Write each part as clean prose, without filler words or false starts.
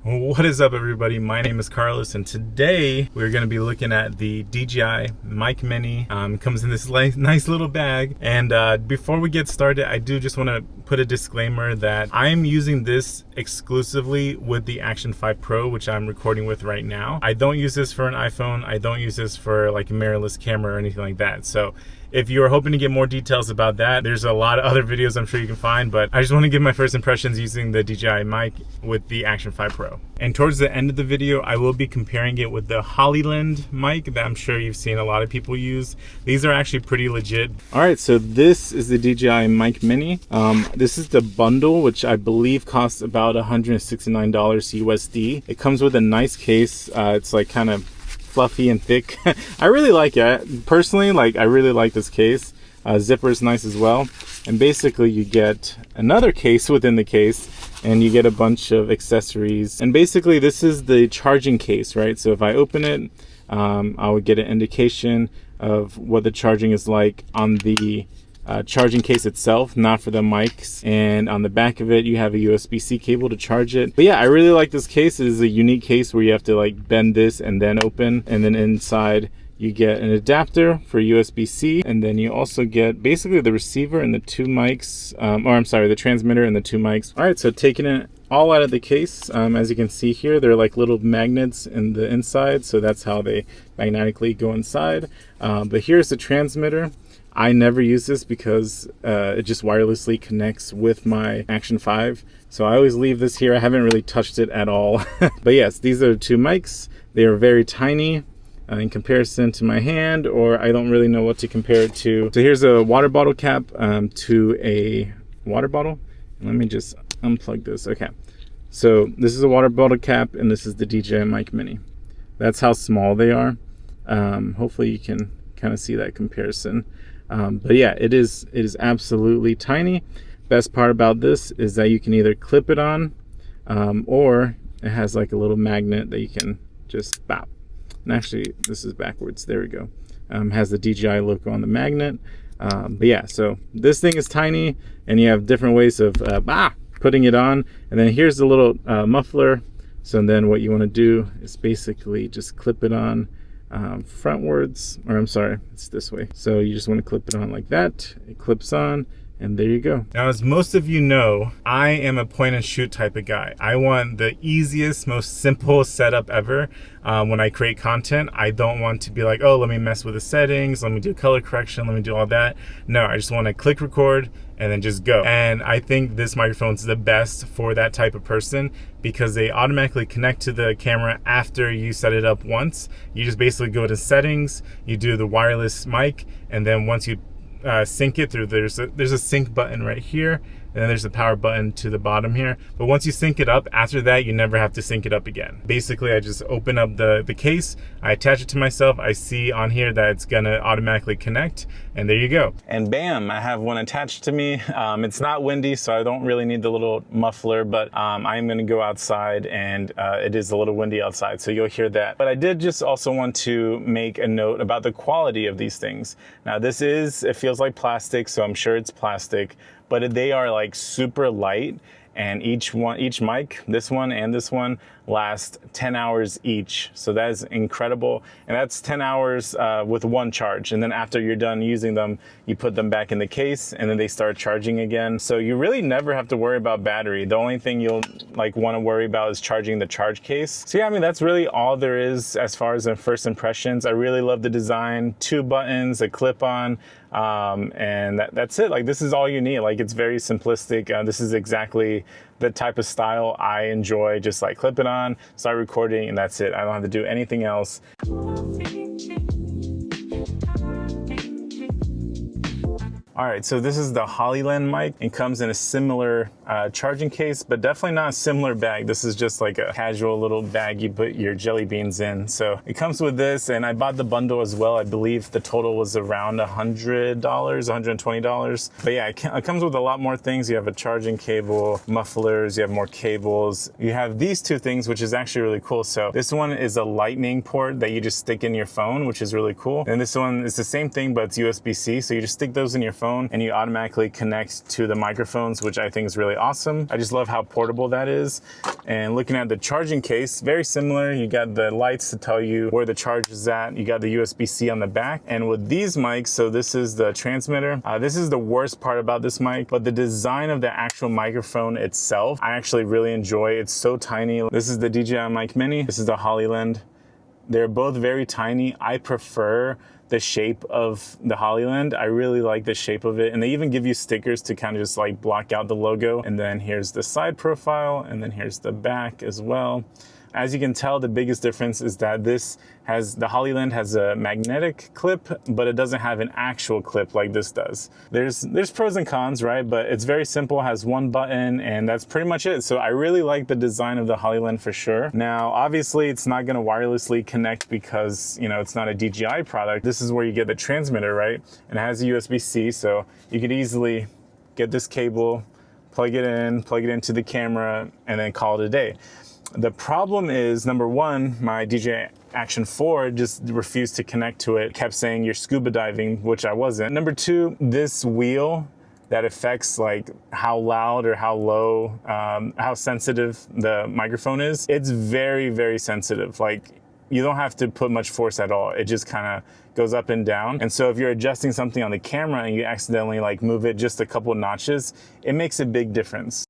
What is up, everybody? My name is Carlos, and today we're going to be looking at the DJI Mic Mini. It comes in this nice little bag. And before we get started, I do just want to put a disclaimer that I'm using this exclusively with the Action 5 Pro, which I'm recording with right now. I don't use this for an iPhone. I don't use this for like a mirrorless camera or anything like that. So if you're hoping to get more details about that, there's a lot of other videos I'm sure you can find, but I just want to give my first impressions using the DJI Mic with the Action 5 Pro. And towards the end of the video, I will be comparing it with the Hollyland mic that I'm sure you've seen a lot of people use. These are actually pretty legit. All right, so this is the DJI Mic Mini. This is the bundle, which I believe costs about $169 USD. It comes with a nice case. It's like kind of fluffy and thick. I really like it. Personally, I really like this case. Zipper is nice as well. And basically you get another case within the case, and you get a bunch of accessories. And basically this is the charging case, right? So if I open it, I would get an indication of what the charging is like on the charging case itself, not for the mics. And on the back of it, you have a USB-C cable to charge it. But yeah, I really like this case. It is a unique case where you have to like bend this and then open, and then inside you get an adapter for USB-C, and then you also get basically the receiver and the two mics, the transmitter and the two mics. All right, so taking it all out of the case, as you can see here, they're like little magnets in the inside, so that's how they magnetically go inside. But here's the transmitter. I never use this because it just wirelessly connects with my Action 5. So I always leave this here. I haven't really touched it at all. But yes, these are the two mics. They are very tiny in comparison to my hand, or I don't really know what to compare it to. So here's a water bottle cap to a water bottle. Let me just unplug this. Okay. So this is a water bottle cap, and this is the DJI Mic Mini. That's how small they are. Hopefully you can kind of see that comparison. But yeah, it is absolutely tiny. Best part about this is that you can either clip it on, or it has like a little magnet that you can just bop. And actually, this is backwards. There we go. Has the DJI logo on the magnet. But yeah, so this thing is tiny, and you have different ways of putting it on. And then here's the little muffler. So then what you want to do is basically just clip it on frontwards, or I'm sorry, it's this way. So you just want to clip it on like that. It clips on, and there you go. Now, as most of you know, I am a point and shoot type of guy. I want the easiest, most simple setup ever. When I create content, I don't want to be like, oh, let me mess with the settings, let me do color correction, let me do all that. No, I just want to click record and then just go. And I think this microphone is the best for that type of person because they automatically connect to the camera after you set it up once. You just basically go to settings, you do the wireless mic, and then once you sync it through, there's a sync button right here, and then there's the power button to the bottom here. But once you sync it up, after that, you never have to sync it up again. Basically, I just open up the case, I attach it to myself, I see on here that it's gonna automatically connect, and there you go. And bam, I have one attached to me. It's not windy, so I don't really need the little muffler, but I'm gonna go outside, and it is a little windy outside, so you'll hear that. But I did just also want to make a note about the quality of these things. Now it feels like plastic, so I'm sure it's plastic, but they are like super light, and each mic, this one and this one, last 10 hours each. So that is incredible. And that's 10 hours with one charge. And then after you're done using them, you put them back in the case, and then they start charging again. So you really never have to worry about battery. The only thing you'll want to worry about is charging the charge case. So yeah, I mean, that's really all there is as far as the first impressions. I really love the design, 2 buttons, a clip-on, and that's it. Like, this is all you need. Like, it's very simplistic. This is exactly the type of style I enjoy. Just like clip it on, start recording, and that's it. I don't have to do anything else. All right, so this is the Hollyland mic. It comes in a similar charging case, but definitely not a similar bag. This is just like a casual little bag you put your jelly beans in. So it comes with this, and I bought the bundle as well. I believe the total was around $100, $120. But yeah, it comes with a lot more things. You have a charging cable, mufflers, you have more cables. You have these two things, which is actually really cool. So this one is a lightning port that you just stick in your phone, which is really cool. And this one is the same thing, but it's USB-C. So you just stick those in your phone and you automatically connect to the microphones, which I think is really awesome. I just love how portable that is. And looking at the charging case, very similar. You got the lights to tell you where the charge is at. You got the USB-C on the back. And with these mics, so this is the transmitter. This is the worst part about this mic, but the design of the actual microphone itself, I actually really enjoy. It's so tiny. This is the DJI Mic Mini. This is the Hollyland. They're both very tiny. I prefer the shape of the Hollyland. I really like the shape of it. And they even give you stickers to kind of just like block out the logo. And then here's the side profile, and then here's the back as well. As you can tell, the biggest difference is that the Hollyland has a magnetic clip, but it doesn't have an actual clip like this does. There's pros and cons, right? But it's very simple, has one button, and that's pretty much it. So I really like the design of the Hollyland for sure. Now, obviously it's not gonna wirelessly connect because, you know, it's not a DJI product. This is where you get the transmitter, right? And it has a USB-C, so you could easily get this cable, plug it into the camera, and then call it a day. The problem is, number one, my DJI Action 4 just refused to connect to it. Kept saying you're scuba diving, which I wasn't. Number two, this wheel that affects like how loud or how low, how sensitive the microphone is, it's very, very sensitive. Like, you don't have to put much force at all. It just kind of goes up and down. And so if you're adjusting something on the camera and you accidentally like move it just a couple notches, it makes a big difference.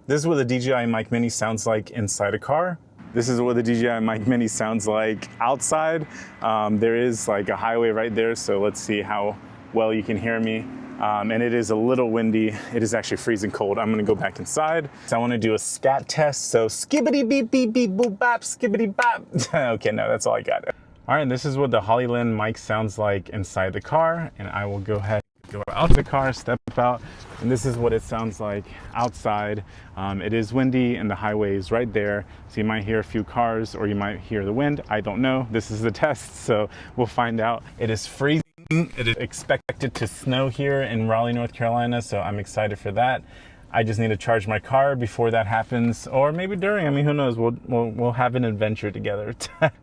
This is what the DJI Mic Mini sounds like inside a car. This is what the DJI Mic Mini sounds like outside. There is like a highway right there, so let's see how well you can hear me. And it is a little windy. It is actually freezing cold. I'm gonna go back inside. So I wanna do a scat test. So skibbity beep beep beep boop bop, skibbity bop. Okay, no, that's all I got. All right, this is what the Hollyland mic sounds like inside the car, and I will go ahead, go out the car, step out, and this is what it sounds like outside. It is windy and the highway is right there, so you might hear a few cars or you might hear the wind. I don't know. This is the test, so we'll find out. It is freezing. It is expected to snow here in Raleigh, North Carolina, so I'm excited for that. I just need to charge my car before that happens, or maybe during. I mean, who knows? We'll have an adventure together.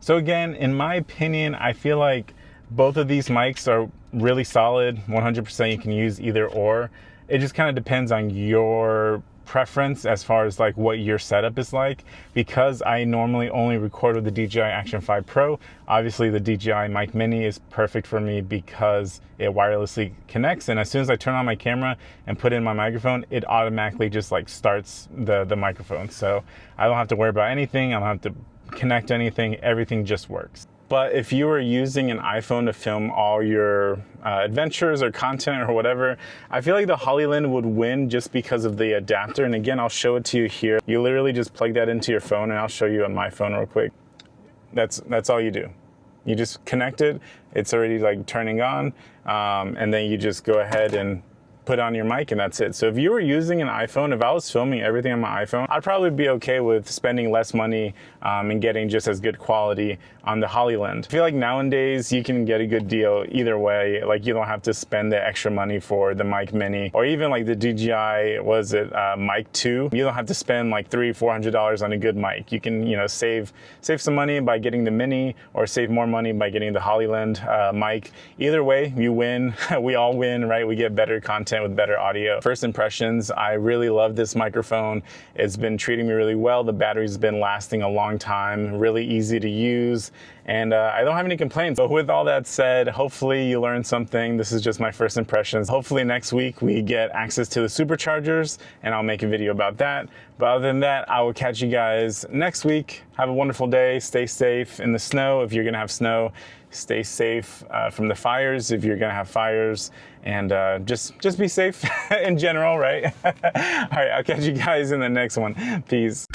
So again, in my opinion, I feel like both of these mics are really solid. 100% you can use either or. It just kind of depends on your preference as far as like what your setup is like. Because I normally only record with the DJI Action 5 Pro, obviously the DJI Mic Mini is perfect for me because it wirelessly connects, and as soon as I turn on my camera and put in my microphone, it automatically just like starts the microphone. So I don't have to worry about anything. I don't have to connect anything. Everything just works. But if you were using an iPhone to film all your adventures or content or whatever, I feel like the Hollyland would win just because of the adapter. And again, I'll show it to you here. You literally just plug that into your phone, and I'll show you on my phone real quick. That's all you do. You just connect it. It's already like turning on, and then you just go ahead and put on your mic, and that's it. So if you were using an iPhone, if I was filming everything on my iPhone, I'd probably be okay with spending less money and getting just as good quality on the Hollyland. I feel like nowadays you can get a good deal either way. Like, you don't have to spend the extra money for the Mic Mini, or even like the DJI, Mic 2. You don't have to spend like $300-400 on a good mic. You can, you know, save some money by getting the Mini, or save more money by getting the Hollyland mic. Either way, you win. We all win, right? We get better content with better audio. First impressions, I really love this microphone. It's been treating me really well. The battery's been lasting a long time, really easy to use, and I don't have any complaints. But with all that said, hopefully you learned something. This is just my first impressions. Hopefully next week we get access to the Superchargers, and I'll make a video about that. But other than that, I will catch you guys next week. Have a wonderful day. Stay safe in the snow if you're gonna have snow. Stay safe from the fires if you're gonna have fires, and just be safe in general, right? All right, I'll catch you guys in the next one. Peace.